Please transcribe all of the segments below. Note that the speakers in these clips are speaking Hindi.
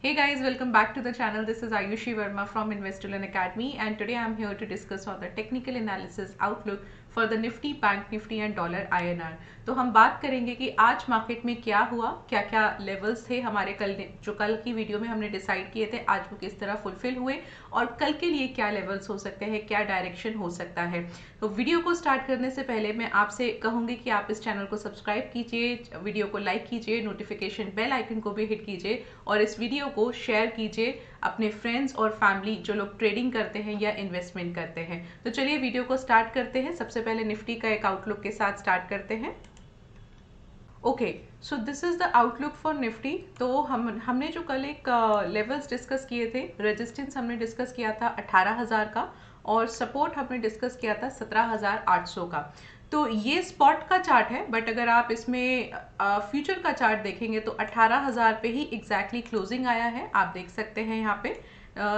Hey guys, welcome back to the channel. This is Ayushi Verma from Investoland Academy, and today I'm here to discuss on the technical analysis outlook for the Nifty, Bank Nifty and Dollar INR. तो हम बात करेंगे कि आज मार्केट में क्या हुआ, क्या क्या लेवल्स थे हमारे कल की वीडियो में हमने डिसाइड किए थे, आज वो किस तरह फुलफिल हुए और कल के लिए क्या लेवल्स हो सकते हैं, क्या डायरेक्शन हो सकता है। तो वीडियो को स्टार्ट करने से पहले मैं आपसे कहूंगी कि आप इस चैनल को सब्सक्राइब कीजिए, वीडियो को लाइक कीजिए, नोटिफिकेशन बेल आइकन को भी हिट कीजिए और इस वीडियो को शेयर कीजिए अपने फ्रेंड्स और फैमिली जो लोग ट्रेडिंग करते हैं या इन्वेस्टमेंट करते हैं। तो चलिए वीडियो को स्टार्ट करते हैं। सबसे पहले निफ्टी का एक आउटलुक के साथ स्टार्ट करते हैं। Okay, so this is the outlook for Nifty. तो हमने जो कल एक लेवल्स डिस्कस किए थे, रेजिस्टेंस हमने डिस्कस किया था 18,000 का और सपोर्ट हमने डिस्कस किया था 17,800 का। तो ये स्पॉट का चार्ट है, बट अगर आप इसमें फ्यूचर का चार्ट देखेंगे तो 18,000 पे ही एग्जैक्टली क्लोजिंग आया है। आप देख सकते हैं यहाँ पे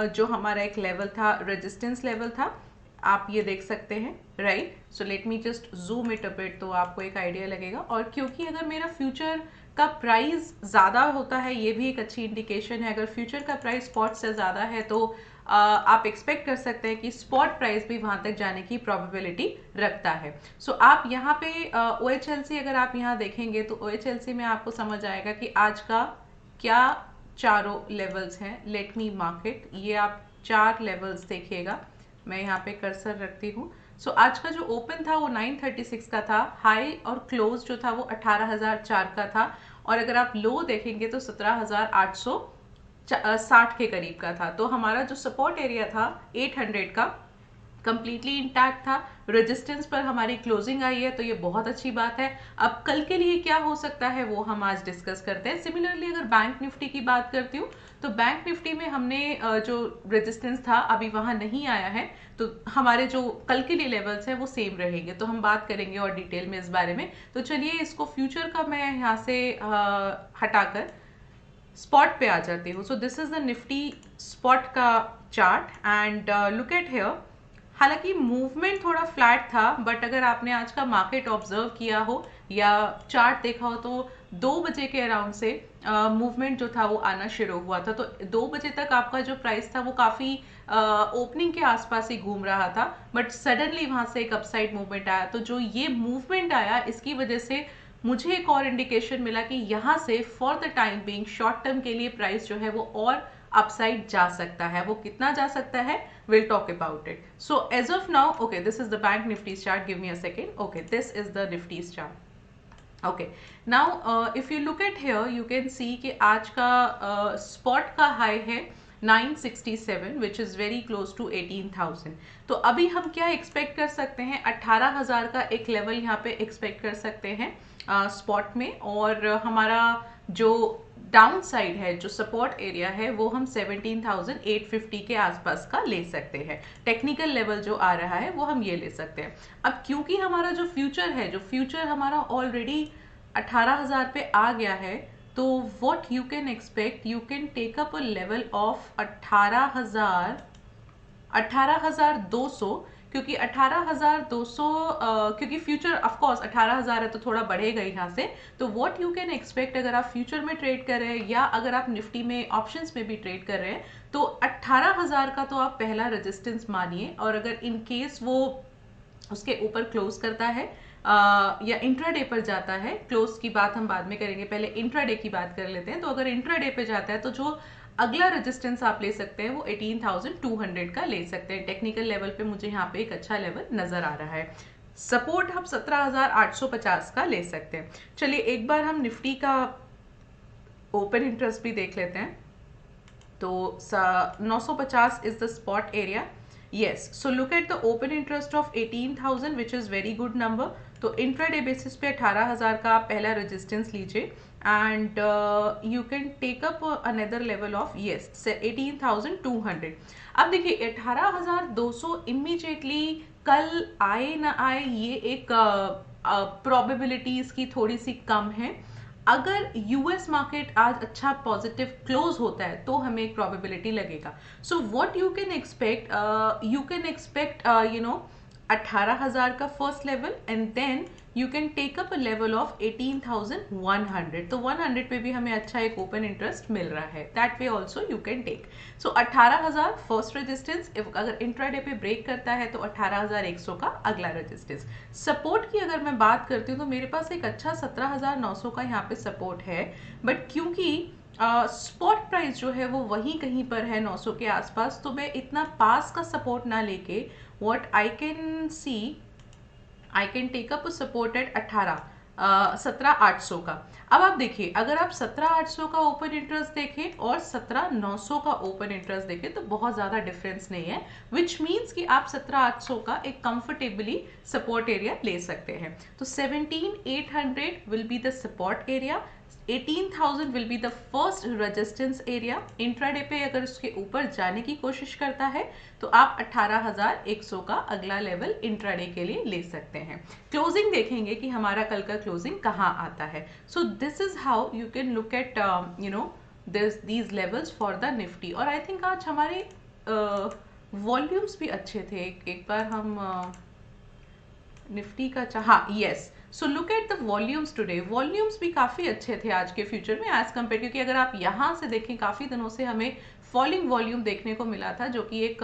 जो हमारा एक लेवल था, रेजिस्टेंस लेवल था, आप ये देख सकते हैं, right. So let me just zoom it a bit तो आपको एक आइडिया लगेगा। और क्योंकि अगर मेरा फ्यूचर का प्राइस ज़्यादा होता है, ये भी एक अच्छी इंडिकेशन है। अगर फ्यूचर का प्राइस स्पॉट से ज़्यादा है तो आप एक्सपेक्ट कर सकते हैं कि स्पॉट प्राइस भी वहां तक जाने की प्रोबेबिलिटी रखता है। सो आप यहाँ पे OHLC अगर आप यहाँ देखेंगे तो OHLC में आपको समझ आएगा कि आज का क्या चारों लेवल्स हैं। लेट मी मार्क इट, ये आप 4 लेवल्स देखिएगा। मैं यहाँ पे कर्सर रखती हूँ। सो आज का जो ओपन था वो 936 का था, हाई और क्लोज जो था वो 18,004 का था और अगर आप लो देखेंगे तो 17,860 के करीब का था। तो हमारा जो सपोर्ट एरिया था 800 का कंप्लीटली इंटैक्ट था। रेजिस्टेंस पर हमारी क्लोजिंग आई है, तो ये बहुत अच्छी बात है। अब कल के लिए क्या हो सकता है वो हम आज डिस्कस करते हैं। सिमिलरली अगर बैंक निफ्टी की बात करती हूँ तो बैंक निफ्टी में हमने जो रेजिस्टेंस था अभी वहां नहीं आया है, तो हमारे जो कल के लिए लेवल्स हैं वो सेम रहेंगे। तो हम बात करेंगे और डिटेल में इस बारे में। तो चलिए इसको फ्यूचर का मैं यहाँ से हटाकर स्पॉट पे आ जाती हूँ। So this is the Nifty spot का chart and look at here. हालांकि मूवमेंट थोड़ा फ्लैट था, बट अगर आपने आज का मार्केट ऑब्जर्व किया हो या चार्ट देखा हो तो 2 बजे के अराउंड से मूवमेंट जो था वो आना शुरू हुआ था। तो 2 बजे तक आपका जो प्राइस था वो काफी ओपनिंग के आसपास ही घूम रहा था, बट सडनली वहां से एक अपसाइड मूवमेंट आया। तो जो ये मूवमेंट आया इसकी वजह से मुझे एक और इंडिकेशन मिला कि यहाँ से for the time being short term के लिए प्राइस जो है वो और अपसाइड जा सकता है। वो कितना जा सकता है, we'll talk about it. So as of now, okay, this is the bank Nifty's chart. Give me a second. Okay, this is the Nifty's chart. Okay, now if you look at here, you can see कि आज का spot का high है 967, which is very close to 18,000. तो अभी हम क्या एक्सपेक्ट कर सकते हैं, 18,000 का एक लेवल यहाँ पे एक्सपेक्ट कर सकते हैं स्पॉट में, और हमारा जो डाउन साइड है, जो सपोर्ट एरिया है, वो हम 17,850 के आसपास का ले सकते हैं। टेक्निकल लेवल जो आ रहा है वो हम ये ले सकते हैं। अब क्योंकि हमारा जो फ्यूचर है, जो फ्यूचर हमारा ऑलरेडी 18,000 पे आ गया है, तो what you can expect, you can take up a level of 18,200, क्योंकि 18,200 क्योंकि फ्यूचर ऑफ कोर्स 18,000 है तो थोड़ा बढ़ेगा यहाँ से। तो व्हाट यू कैन एक्सपेक्ट, अगर आप फ्यूचर में ट्रेड कर रहे हैं या अगर आप निफ्टी में ऑप्शंस में भी ट्रेड कर रहे हैं, तो 18,000 का तो आप पहला रेजिस्टेंस मानिए। और अगर इन केस वो उसके ऊपर क्लोज करता है या इंट्राडे पर जाता है, क्लोज की बात हम बाद में करेंगे, पहले इंट्राडे की बात कर लेते हैं। तो अगर इंट्राडे पे जाता है तो जो अगला रेजिस्टेंस आप ले सकते हैं वो 18,200 का ले सकते हैं। टेक्निकल लेवल पे मुझे यहाँ पे एक अच्छा लेवल नजर आ रहा है। सपोर्ट हम 17,850 का ले सकते हैं। चलिए एक बार हम निफ्टी का ओपन इंटरेस्ट भी देख लेते हैं। तो 950 is the spot area. Yes, so look at the open interest of 18,000, which is very good number. तो इंट्राडे बेसिस पे 18,000 का आप पहला रेजिस्टेंस लीजिए and you can take up another level of 18,200। अब देखिए 18,200 इमीडिएटली कल आए ना आए ये एक प्रोबेबिलिटी इसकी थोड़ी सी कम है। अगर यूएस मार्केट आज अच्छा पॉजिटिव क्लोज होता है तो हमें एक प्रोबेबिलिटी लगेगा। So what you can expect, you can expect 18,000 का first level and then you can take up a level of 18,100। तो 100 पे भी हमें अच्छा एक ओपन इंटरेस्ट मिल रहा है, that way also you can take. So 18,000 first resistance, अगर इंट्राडे पे ब्रेक करता है तो 18,100 का अगला रेजिस्टेंस। सपोर्ट की अगर मैं बात करती हूँ तो मेरे पास एक अच्छा 17,900 का यहाँ पे सपोर्ट है, बट क्योंकि स्पॉट प्राइस जो है वो वहीं कहीं पर है 900 के आसपास, तो मैं इतना पास का सपोर्ट ना लेके what I can see, I can take up support at 17,800 का। अब आप देखिए, अगर आप 17,800 का ओपन इंटरेस्ट देखें और 17,900 का ओपन इंटरेस्ट देखें तो बहुत ज़्यादा डिफरेंस नहीं है, विच मीन्स कि आप 17,800 का एक कंफर्टेबली सपोर्ट एरिया ले सकते हैं। तो 17,800 will be the support area, 18,000 will be the first resistance area. Intraday पे अगर उसके ऊपर जाने की कोशिश करता है तो आप 18,100 का अगला लेवल इंट्राडे के लिए ले सकते हैं। क्लोजिंग देखेंगे कि हमारा कल का क्लोजिंग कहाँ आता है। So this is how you can look at these levels for the Nifty. और आई थिंक आज हमारे वॉल्यूम्स भी अच्छे थे। एक बार हम निफ्टी का हाँ yes, so look at the volumes today. Volumes भी काफ़ी अच्छे थे आज के फ्यूचर में एज कम्पेयर, क्योंकि अगर आप यहाँ से देखें काफ़ी दिनों से हमें फॉलिंग वॉल्यूम देखने को मिला था, जो कि एक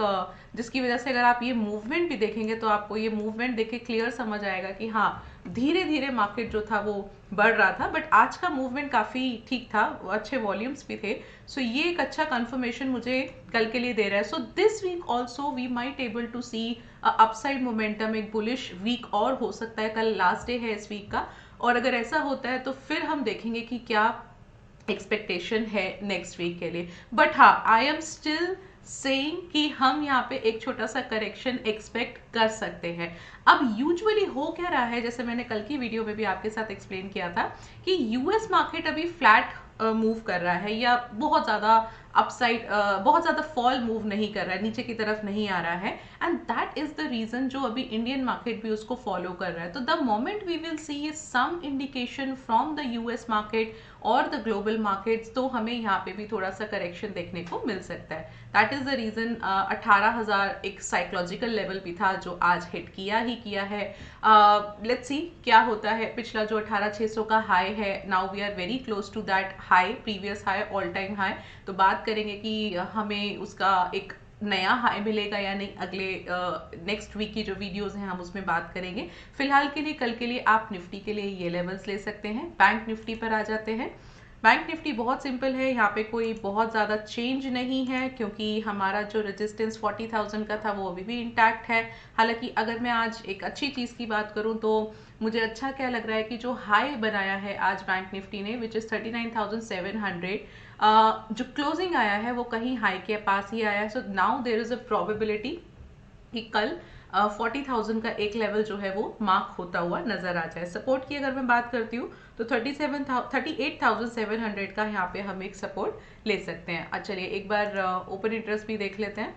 जिसकी वजह से अगर आप ये मूवमेंट भी देखेंगे तो आपको ये मूवमेंट देख के क्लियर समझ आएगा कि हाँ धीरे धीरे मार्केट जो था वो बढ़ रहा था, बट आज का मूवमेंट काफ़ी ठीक था, अच्छे वॉल्यूम्स भी थे। सो ये एक अच्छा कंफर्मेशन मुझे कल के लिए दे रहा है। So this week also we might able to see upside momentum, एक बुलिश वीक और हो सकता है। कल लास्ट डे है इस वीक का, और अगर ऐसा होता है तो फिर हम देखेंगे कि क्या एक्सपेक्टेशन है नेक्स्ट वीक के लिए। बट हाँ, आई एम स्टिल सेइंग कि हम यहाँ पे एक छोटा सा करेक्शन एक्सपेक्ट कर सकते हैं। अब यूजुअली हो क्या रहा है, जैसे मैंने कल की वीडियो में भी आपके साथ एक्सप्लेन किया था कि यूएस मार्केट अभी फ्लैट मूव कर रहा है, या बहुत ज़्यादा अपसाइड बहुत ज़्यादा फॉल मूव नहीं कर रहा है, नीचे की तरफ नहीं आ रहा है, and that is the reason जो अभी इंडियन मार्केट भी उसको फॉलो कर रहा है। तो the moment we will see some indication from the US market और द ग्लोबल मार्केट्स, तो हमें यहाँ पे भी थोड़ा सा करेक्शन देखने को मिल सकता है। दैट इज द रीज़न 18,000 एक साइकोलॉजिकल लेवल भी था जो आज हिट किया ही किया है। लेट्स सी क्या होता है। पिछला जो 18,600 का हाई है, now we are very close to that high, previous high, all time high. तो बात करेंगे कि हमें उसका एक नया हाई मिलेगा या नहीं, अगले नेक्स्ट वीक की जो वीडियोस हैं हम उसमें बात करेंगे। फिलहाल के लिए कल के लिए आप निफ्टी के लिए ये लेवल्स ले सकते हैं। बैंक निफ्टी पर आ जाते हैं। बैंक निफ्टी बहुत सिंपल है, यहाँ पे कोई बहुत ज़्यादा चेंज नहीं है, क्योंकि हमारा जो रेजिस्टेंस 40,000 का था वो अभी भी इंटैक्ट है। हालांकि अगर मैं आज एक अच्छी चीज़ की बात करूँ तो मुझे अच्छा क्या लग रहा है कि जो हाई बनाया है आज बैंक निफ्टी ने, विच इज़ 39,700, जो क्लोजिंग आया है वो कहीं हाई के पास ही आया है। So now there is a probability कि कल 40,000 का एक लेवल जो है वो मार्क होता हुआ नजर आ जाए। सपोर्ट की अगर मैं बात करती हूँ तो 38,700 का यहाँ पे हम एक सपोर्ट ले सकते हैं। चलिए एक बार ओपन इंटरेस्ट भी देख लेते हैं।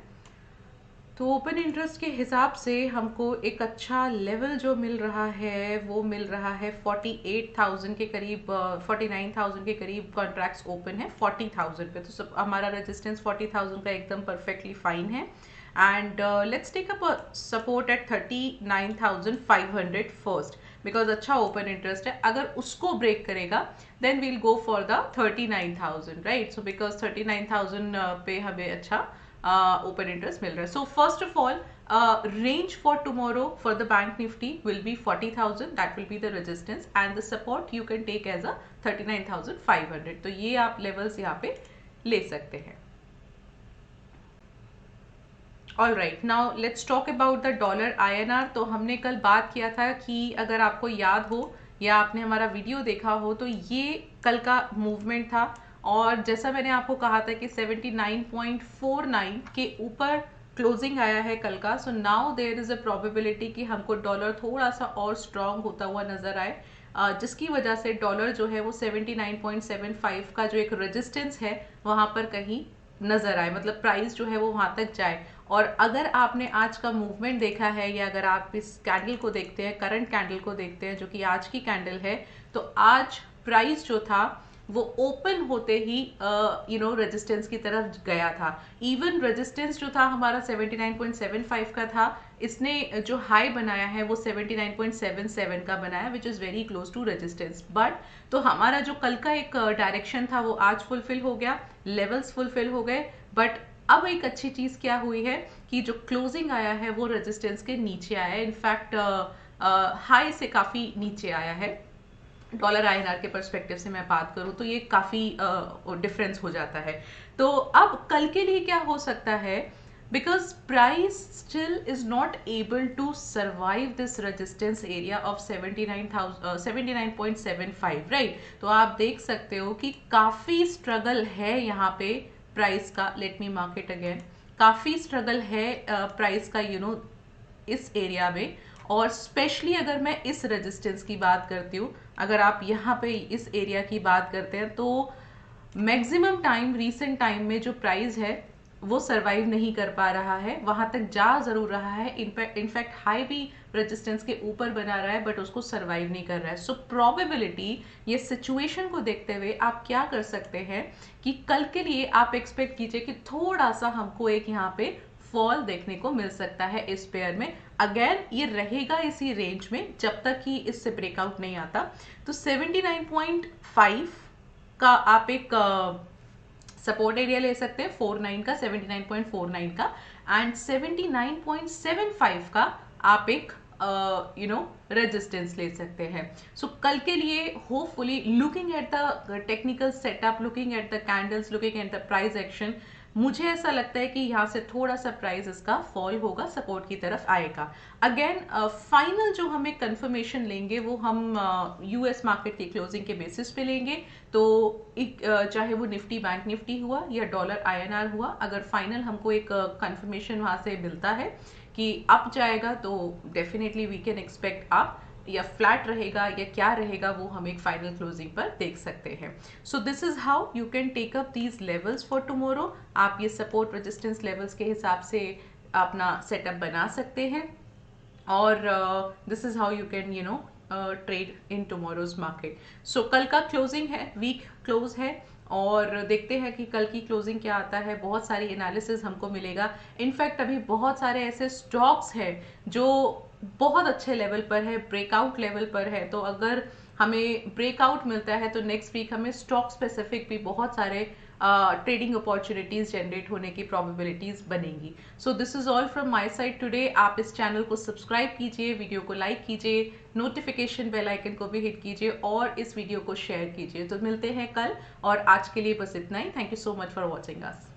तो ओपन इंटरेस्ट के हिसाब से हमको एक अच्छा लेवल जो मिल रहा है वो मिल रहा है 48,000 के करीब, 49,000 के करीब कॉन्ट्रैक्ट्स ओपन है 40,000 पे। तो हमारा रेजिस्टेंस 40,000 का एकदम परफेक्टली फाइन है। And let's take up support at 39,500 first, because अच्छा ओपन इंटरेस्ट है। अगर उसको ब्रेक करेगा then we'll go for the 39,000, right. So because 39,000 पे हमें अच्छा open interest मिल रहा है। So first of all, range for tomorrow for the bank nifty will be 40,000, that will be the resistance, and the support you can take as a 39,500। तो ये आप levels यहाँ पे ले सकते हैं। All right, now let's talk about the dollar INR। तो हमने कल बात किया था कि अगर आपको याद हो या आपने हमारा वीडियो देखा हो तो ये कल का मूवमेंट था, और जैसा मैंने आपको कहा था कि 79.49 के ऊपर क्लोजिंग आया है कल का। So now there is a probability कि हमको डॉलर थोड़ा सा और स्ट्रांग होता हुआ नजर आए, जिसकी वजह से डॉलर जो है वो 79.75 का जो एक रेजिस्टेंस है वहां पर कहीं नजर आए, मतलब प्राइस जो है वो वहां तक जाए। और अगर आपने आज का मूवमेंट देखा है या अगर आप इस कैंडल को देखते हैं, करंट कैंडल को देखते हैं जो कि आज की कैंडल है, तो आज प्राइस जो था वो ओपन होते ही रेजिस्टेंस की तरफ गया था। इवन रेजिस्टेंस जो था हमारा 79.75 का था, इसने जो हाई बनाया है वो 79.77 का बनाया, which is very close to resistance. But तो हमारा जो कल का एक डायरेक्शन था वो आज फुलफिल हो गया, लेवल्स फुलफिल हो गए। बट अब एक अच्छी चीज़ क्या हुई है कि जो क्लोजिंग आया है वो रेजिस्टेंस के नीचे आया है, इनफैक्ट हाई से काफ़ी नीचे आया है। डॉलर आईएनआर के परस्पेक्टिव से मैं बात करूं तो ये काफ़ी डिफरेंस हो जाता है। तो अब कल के लिए क्या हो सकता है, because price still is not able to survive this resistance area of 79.75, right? तो आप देख सकते हो कि काफ़ी स्ट्रगल है यहाँ पे प्राइस का। Let me mark it again. काफ़ी स्ट्रगल है प्राइस का इस एरिया में। और स्पेशली अगर मैं इस रेजिस्टेंस की बात करती हूँ, अगर आप यहाँ पे इस एरिया की बात करते हैं, तो मैक्सिमम टाइम रीसेंट टाइम में जो प्राइस है वो सरवाइव नहीं कर पा रहा है, वहां तक जा जरूर रहा है, इनफैक्ट हाई भी रेजिस्टेंस के ऊपर बना रहा है, बट उसको सरवाइव नहीं कर रहा है। सो प्रोबेबिलिटी, ये सिचुएशन को देखते हुए आप क्या कर सकते हैं कि कल के लिए आप एक्सपेक्ट कीजिए कि थोड़ा सा हमको एक यहाँ पे फॉल देखने को मिल सकता है इस पेयर में। अगेन ये रहेगा इसी रेंज में जब तक कि इससे ब्रेकआउट नहीं आता। तो 79.5 का आप एक सपोर्ट एरिया ले सकते हैं, 49 का, 79.49 का, एंड 79.75 का आप एक रेजिस्टेंस ले सकते हैं। सो कल के लिए hopefully, looking at the technical setup, looking at the candles, looking at the price action, मुझे ऐसा लगता है कि यहाँ से थोड़ा सा प्राइस इसका फॉल होगा, सपोर्ट की तरफ आएगा। अगेन फाइनल जो हमें कंफर्मेशन लेंगे वो हम यूएस मार्केट की क्लोजिंग के बेसिस पे लेंगे। तो चाहे वो निफ्टी बैंक निफ्टी हुआ या डॉलर आईएनआर हुआ, अगर फाइनल हमको एक कंफर्मेशन वहाँ से मिलता है कि अप जाएगा, तो definitely we can expect up, या फ्लैट रहेगा या क्या रहेगा वो हम एक फाइनल क्लोजिंग पर देख सकते हैं। So this is how you can take up these levels for tomorrow. आप ये सपोर्ट रेजिस्टेंस लेवल्स के हिसाब से अपना सेटअप बना सकते हैं, और this is how you can trade in tomorrow's market. So कल का क्लोजिंग है, वीक क्लोज है, और देखते हैं कि कल की क्लोजिंग क्या आता है। बहुत सारी एनालिसिस हमको मिलेगा। इनफैक्ट अभी बहुत सारे ऐसे स्टॉक्स हैं जो बहुत अच्छे लेवल पर है, ब्रेकआउट लेवल पर है। तो अगर हमें ब्रेकआउट मिलता है तो नेक्स्ट वीक हमें स्टॉक स्पेसिफिक भी बहुत सारे ट्रेडिंग अपॉर्चुनिटीज जनरेट होने की प्रोबेबिलिटीज बनेंगी। सो this is all from my side today. आप इस चैनल को सब्सक्राइब कीजिए, वीडियो को लाइक कीजिए, नोटिफिकेशन बेल आइकन को भी हिट कीजिए, और इस वीडियो को शेयर कीजिए। तो मिलते हैं कल, और आज के लिए बस इतना ही। Thank you so much for watching us.